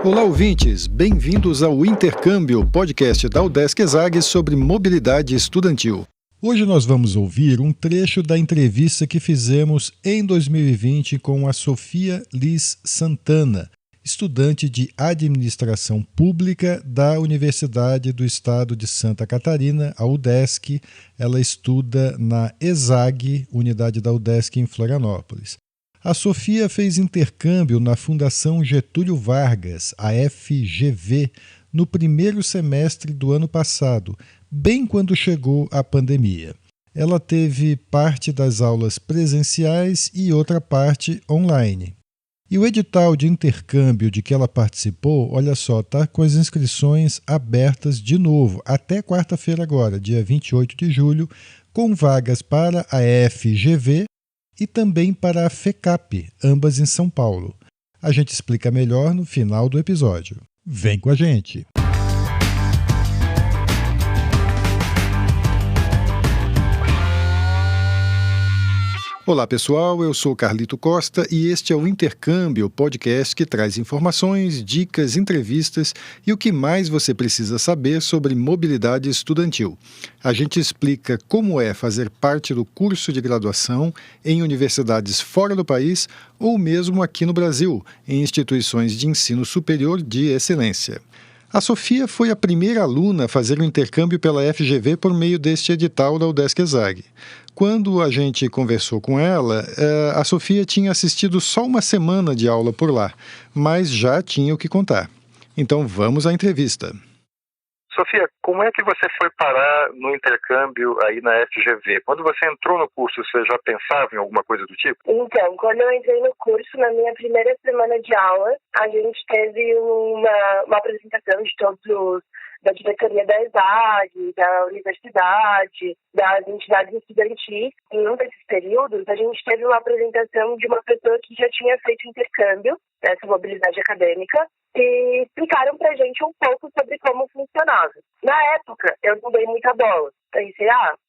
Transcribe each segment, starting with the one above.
Olá, ouvintes! Bem-vindos ao Intercâmbio, podcast da UDESC ESAG sobre mobilidade estudantil. Hoje nós vamos ouvir um trecho da entrevista que fizemos em 2020 com a Sofia Liz Santana, estudante de Administração Pública da Universidade do Estado de Santa Catarina, a UDESC. Ela estuda na ESAG, unidade da UDESC em Florianópolis. A Sofia fez intercâmbio na Fundação Getúlio Vargas, a FGV, no primeiro semestre do ano passado, bem quando chegou a pandemia. Ela teve parte das aulas presenciais e outra parte online. E o edital de intercâmbio de que ela participou, olha só, está com as inscrições abertas de novo, até quarta-feira agora, dia 28 de julho, com vagas para a FGV e também para a FECAP, ambas em São Paulo. A gente explica melhor no final do episódio. Vem com a gente! Olá pessoal, eu sou Carlito Costa e este é o Intercâmbio, podcast que traz informações, dicas, entrevistas e o que mais você precisa saber sobre mobilidade estudantil. A gente explica como é fazer parte do curso de graduação em universidades fora do país ou mesmo aqui no Brasil, em instituições de ensino superior de excelência. A Sofia foi a primeira aluna a fazer o intercâmbio pela FGV por meio deste edital da UDESC ESAG. Quando a gente conversou com ela, a Sofia tinha assistido só uma semana de aula por lá, mas já tinha o que contar. Então vamos à entrevista. Sofia, como é que você foi parar no intercâmbio aí na FGV? Quando você entrou no curso, você já pensava em alguma coisa do tipo? Então, quando eu entrei no curso, na minha primeira semana de aula, a gente teve uma apresentação de da diretoria da ESAG, da universidade, das entidades estudantis. Em um desses períodos, a gente teve uma apresentação de uma pessoa que já tinha feito intercâmbio, essa mobilidade acadêmica, e explicaram pra gente um pouco sobre como funcionava. Na época, eu não dei muita bola. Pensei,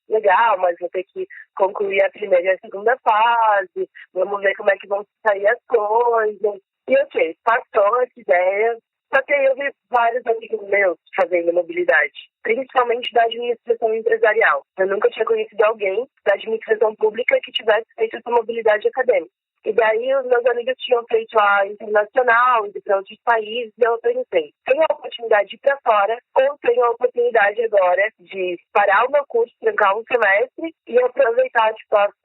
legal, mas vou ter que concluir a primeira e a segunda fase, vamos ver como é que vão sair as coisas. E ok, passou essa ideia. Só que eu vi vários amigos meus fazendo mobilidade, principalmente da administração empresarial. Eu nunca tinha conhecido alguém da administração pública que tivesse feito essa mobilidade acadêmica. E daí os meus amigos tinham feito a internacional, ido para outros países, e eu pensei, tenho a oportunidade de ir para fora, ou tenho a oportunidade agora de parar o meu curso, trancar um semestre e aproveitar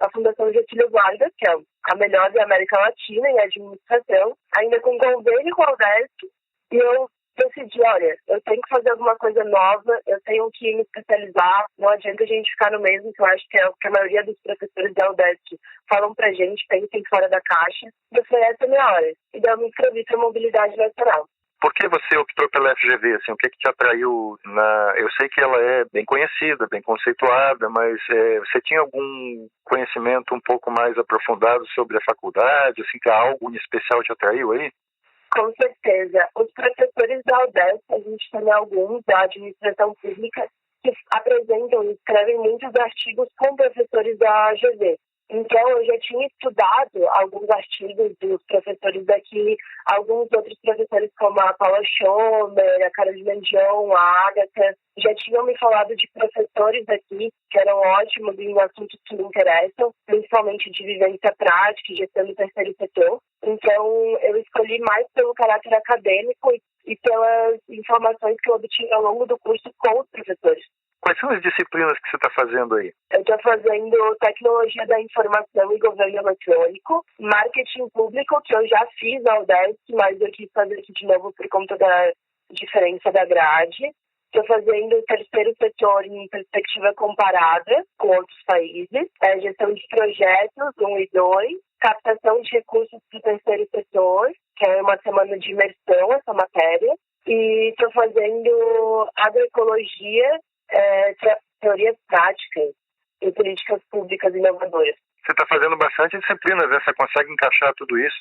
a Fundação Getúlio Vargas, que é a melhor da América Latina em administração, ainda com convênio com a UDESC. E eu decidi, olha, eu tenho que fazer alguma coisa nova, eu tenho que me especializar, não adianta a gente ficar no mesmo, que eu acho que é o que a maioria dos professores da UDESC falam pra gente, pensem fora da caixa. E eu falei, essa é a minha hora. E daí eu me inscrevi para a mobilidade nacional. Por que você optou pela FGV? Assim, o que te atraiu Eu sei que ela é bem conhecida, bem conceituada, mas você tinha algum conhecimento um pouco mais aprofundado sobre a faculdade? Assim, que algo em especial te atraiu aí? Com certeza. Os professores da UDESC, a gente tem alguns da administração pública que apresentam e escrevem muitos artigos com professores da AGV. Então, eu já tinha estudado alguns artigos dos professores daqui, alguns outros professores como a Paula Schomer, a Carolina Dion, a Agatha, já tinham me falado de professores daqui que eram ótimos em assuntos que me interessam, principalmente de vivência prática e gestão do terceiro setor. Então, eu escolhi mais pelo caráter acadêmico e pelas informações que eu obtinha ao longo do curso com os professores. Quais são as disciplinas que você está fazendo aí? Eu estou fazendo Tecnologia da Informação e Governo Eletrônico, Marketing Público, que eu já fiz na UDESC, mas eu quis fazer aqui de novo por conta da diferença da grade. Estou fazendo Terceiro Setor em perspectiva comparada com outros países, Gestão de Projetos 1 e 2, Captação de Recursos para o Terceiro Setor, que é uma semana de imersão essa matéria, e estou fazendo Agroecologia, teorias práticas e políticas públicas inovadoras. Você está fazendo bastante disciplinas, né? Você consegue encaixar tudo isso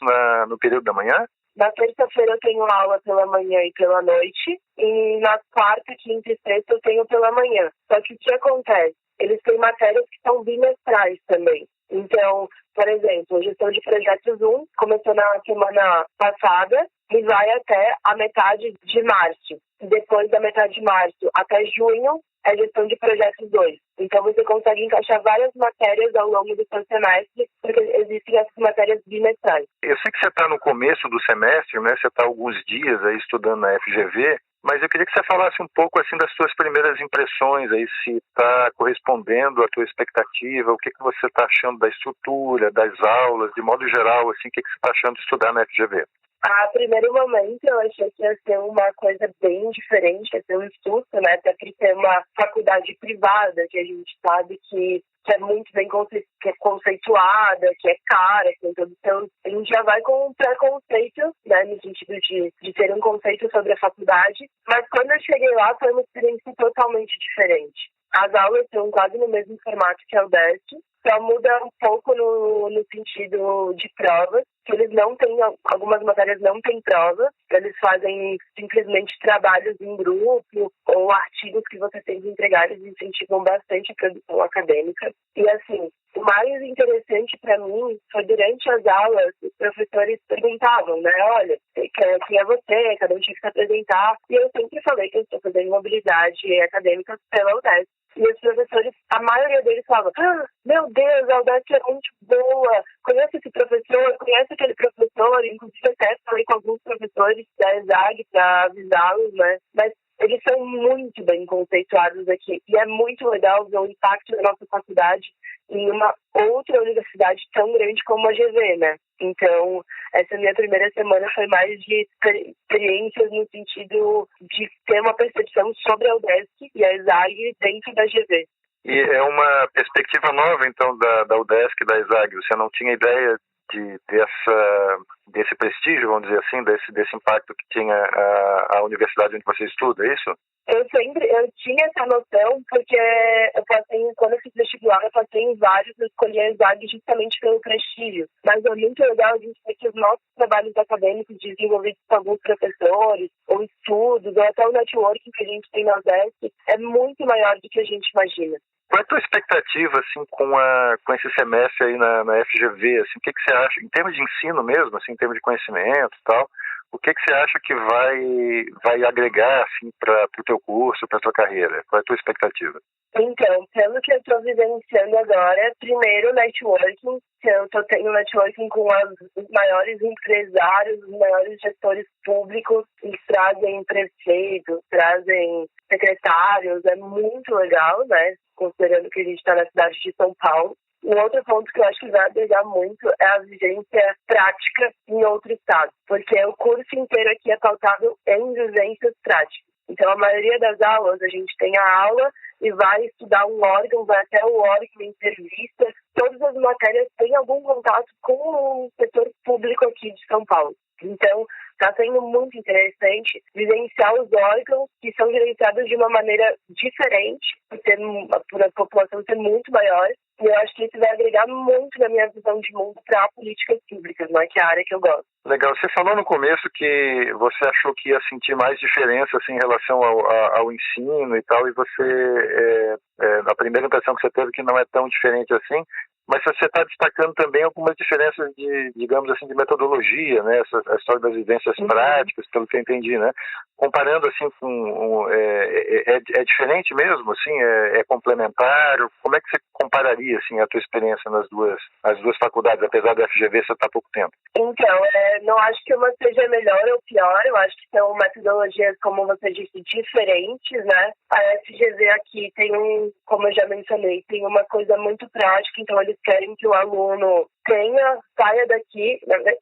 no período da manhã? Na terça-feira eu tenho aula pela manhã e pela noite, e na quarta, quinta e sexta eu tenho pela manhã. Só que o que acontece? Eles têm matérias que são bimestrais também. Então, por exemplo, a gestão de projetos 1 começou na semana passada e vai até a metade de março. Depois da metade de março até junho é gestão de projetos 2. Então, você consegue encaixar várias matérias ao longo do seu semestre, porque existem essas matérias bimestrais. Eu sei que você está no começo do semestre, né? Você está alguns dias aí estudando na FGV, mas eu queria que você falasse um pouco assim das suas primeiras impressões aí, se está correspondendo à tua expectativa, o que você está achando da estrutura, das aulas, de modo geral, assim, o que você está achando de estudar na FGV? A primeiro momento eu achei que ia ser uma coisa bem diferente, ia ser um susto, né? Até por ser uma faculdade privada, que a gente sabe que é muito bem conceituada, que é cara, que tem todo o seu... A gente já vai com um preconceito, né? No sentido de ter um conceito sobre a faculdade. Mas quando eu cheguei lá, foi uma experiência totalmente diferente. As aulas são quase no mesmo formato que a UDESC, só muda um pouco no sentido de provas, que eles não têm, algumas matérias não têm prova, eles fazem simplesmente trabalhos em grupo ou artigos que você tem que entregar, eles incentivam bastante a produção acadêmica. E assim, o mais interessante para mim foi durante as aulas, os professores perguntavam, né, olha, quem é você, cada um tinha que se apresentar, e eu sempre falei que eu estou fazendo mobilidade acadêmica pela UDESC. E os professores, a maioria deles falavam, meu Deus, a UDESC é muito boa, conhece esse professor, conhece aquele professor, inclusive até falei com alguns professores da ESAG para avisá-los, né, mas eles são muito bem conceituados aqui e é muito legal ver o impacto da nossa faculdade em uma outra universidade tão grande como a GV, né? Então, essa minha primeira semana foi mais de experiências no sentido de ter uma percepção sobre a UDESC e a ESAG dentro da GV. E é uma perspectiva nova, então, da UDESC e da ESAG. Você não tinha ideia desse prestígio, vamos dizer assim, desse impacto que tinha a universidade onde você estuda, é isso? Eu tinha essa noção porque quando eu fiz vestibular, eu passei em vários, eu escolhi a ESAG justamente pelo prestígio. Mas é muito legal a gente ver que os nossos trabalhos acadêmicos desenvolvidos com alguns professores, ou estudos, ou até o networking que a gente tem na UDESC, é muito maior do que a gente imagina. Qual é a tua expectativa, assim, com esse semestre aí na FGV? Assim, o que você acha, em termos de ensino mesmo, assim, em termos de conhecimento e tal, o que você acha que vai agregar, assim, para o teu curso, para a tua carreira? Qual é a tua expectativa? Então, pelo que eu estou vivenciando agora, primeiro networking, que eu estou tendo networking com os maiores empresários, os maiores gestores públicos, eles trazem prefeitos, trazem secretários, é muito legal, né? Considerando que a gente está na cidade de São Paulo. Um outro ponto que eu acho que vai agregar muito é a vivência prática em outro estado, porque o curso inteiro aqui é pautado em vivências práticas. Então, a maioria das aulas, a gente tem a aula e vai estudar um órgão, vai até o órgão, entrevista. Todas as matérias têm algum contato com o setor público aqui de São Paulo. Então, está sendo muito interessante vivenciar os órgãos que são gerenciados de uma maneira diferente, por a população ser muito maior. E eu acho que isso vai agregar muito na minha visão de mundo para políticas públicas, né, que é a área que eu gosto. Legal. Você falou no começo que você achou que ia sentir mais diferença assim, em relação ao ensino e tal, e você, a primeira impressão que você teve que não é tão diferente assim, mas você está destacando também algumas diferenças de, digamos assim, de metodologia, né? A história das vivências práticas, pelo que eu entendi, né? Comparando assim com... É diferente mesmo, assim? É complementar? Como é que você compararia, assim, a tua experiência nas duas faculdades, apesar da FGV você estar há pouco tempo? Então, não acho que uma seja melhor ou pior, eu acho que são metodologias, como você disse, diferentes, né? A FGV aqui tem como eu já mencionei, tem uma coisa muito prática, então eles querem que o aluno saia daqui,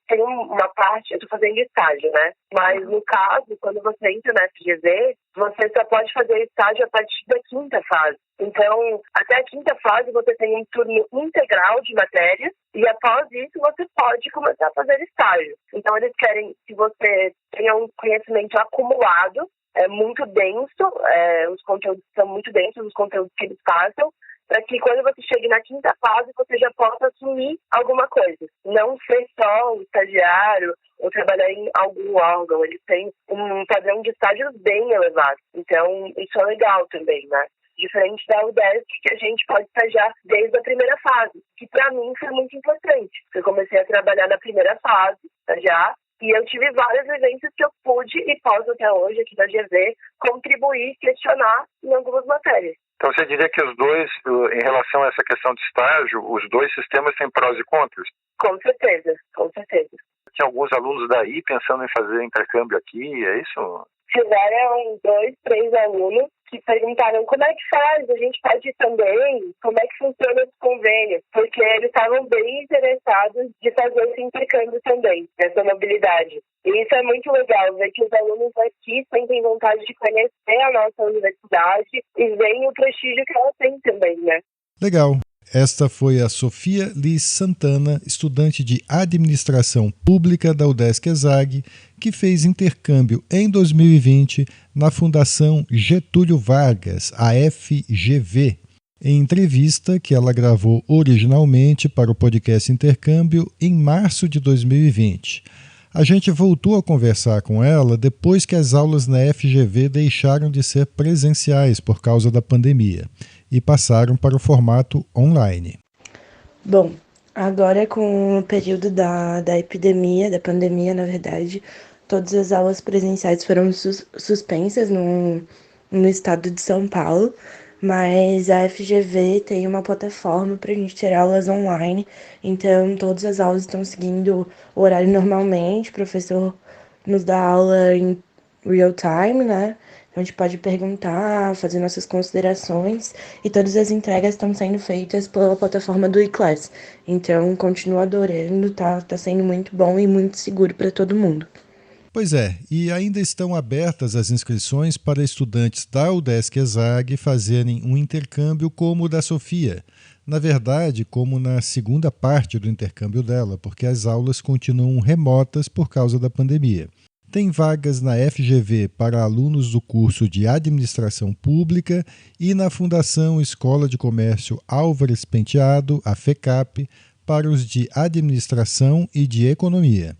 tem uma parte, eu estou fazendo estágio, né? Mas no caso, quando você entra na FGV, você só pode fazer estágio a partir da 5ª fase. Então, até a 5ª fase você tem um turno integral de matérias e após isso você pode começar a fazer estágio. Então, eles querem que você tenha um conhecimento acumulado, muito denso, os conteúdos são muito densos, os conteúdos que eles passam, para que quando você chegue na 5ª fase, você já possa assumir alguma coisa. Não ser só um estagiário ou trabalhar em algum órgão. Eles têm um padrão de estágio bem elevado. Então, isso é legal também, né? Diferente da UDESC, que a gente pode estagiar desde a primeira fase, que para mim foi muito importante. Eu comecei a trabalhar na primeira fase, estagiar, e eu tive várias vivências que eu pude e posso até hoje, aqui da GV, contribuir, questionar em algumas matérias. Então você diria que os dois, em relação a essa questão de estágio, os dois sistemas têm prós e contras? Com certeza, com certeza. Tinha alguns alunos daí pensando em fazer intercâmbio aqui, é isso? Tiveram 2, 3 alunos que perguntaram como é que faz, a gente pode ir também, como é que funciona esse convênio, porque eles estavam bem interessados de fazer esse intercâmbio também, essa mobilidade. E isso é muito legal, ver que os alunos aqui sentem vontade de conhecer a nossa universidade e veem o prestígio que ela tem também, né? Legal. Esta foi a Sofia Liz Santana, estudante de Administração Pública da UDESC-ESAG, que fez intercâmbio em 2020 na Fundação Getúlio Vargas, a FGV, em entrevista que ela gravou originalmente para o podcast Intercâmbio em março de 2020. A gente voltou a conversar com ela depois que as aulas na FGV deixaram de ser presenciais por causa da pandemia e passaram para o formato online. Bom, agora com o período da pandemia, na verdade, todas as aulas presenciais foram suspensas no estado de São Paulo, mas a FGV tem uma plataforma para a gente ter aulas online, então todas as aulas estão seguindo o horário normalmente, o professor nos dá aula em real time, né? Então a gente pode perguntar, fazer nossas considerações, e todas as entregas estão sendo feitas pela plataforma do eClass. Então continuo adorando, tá sendo muito bom e muito seguro para todo mundo. Pois é, e ainda estão abertas as inscrições para estudantes da UDESC-ESAG fazerem um intercâmbio como o da Sofia. Na verdade, como na segunda parte do intercâmbio dela, porque as aulas continuam remotas por causa da pandemia. Tem vagas na FGV para alunos do curso de Administração Pública e na Fundação Escola de Comércio Álvares Penteado, a FECAP, para os de Administração e de Economia.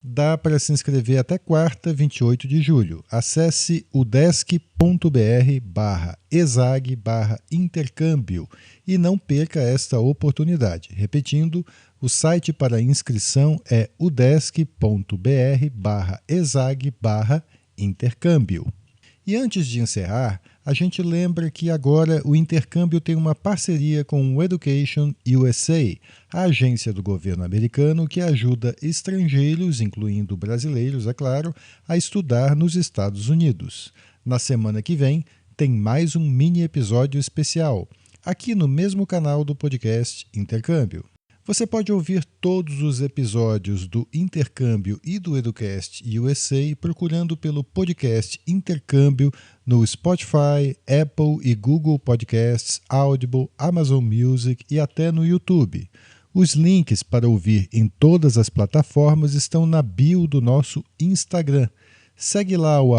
Dá para se inscrever até quarta, 28 de julho. Acesse udesc.br/esag/intercâmbio e não perca esta oportunidade. Repetindo, o site para inscrição é udesc.br/esag/intercâmbio. E antes de encerrar, a gente lembra que agora o intercâmbio tem uma parceria com o Education USA, a agência do governo americano que ajuda estrangeiros, incluindo brasileiros, é claro, a estudar nos Estados Unidos. Na semana que vem, tem mais um mini episódio especial, aqui no mesmo canal do podcast Intercâmbio. Você pode ouvir todos os episódios do Intercâmbio e do Educast USA procurando pelo podcast Intercâmbio no Spotify, Apple e Google Podcasts, Audible, Amazon Music e até no YouTube. Os links para ouvir em todas as plataformas estão na bio do nosso Instagram. Segue lá o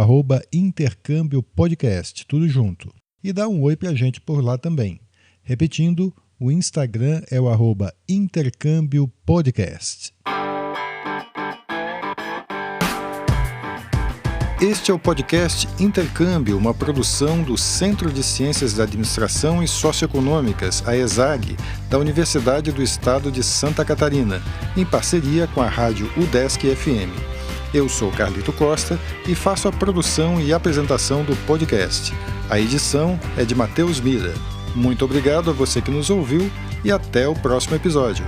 @intercâmbio-podcast, tudo junto. E dá um oi pra gente por lá também. Repetindo, o Instagram é o @intercâmbio-podcast. Este é o podcast Intercâmbio, uma produção do Centro de Ciências da Administração e Socioeconômicas, a ESAG, da Universidade do Estado de Santa Catarina, em parceria com a rádio UDESC FM. Eu sou Carlito Costa e faço a produção e apresentação do podcast. A edição é de Matheus Mira. Muito obrigado a você que nos ouviu e até o próximo episódio.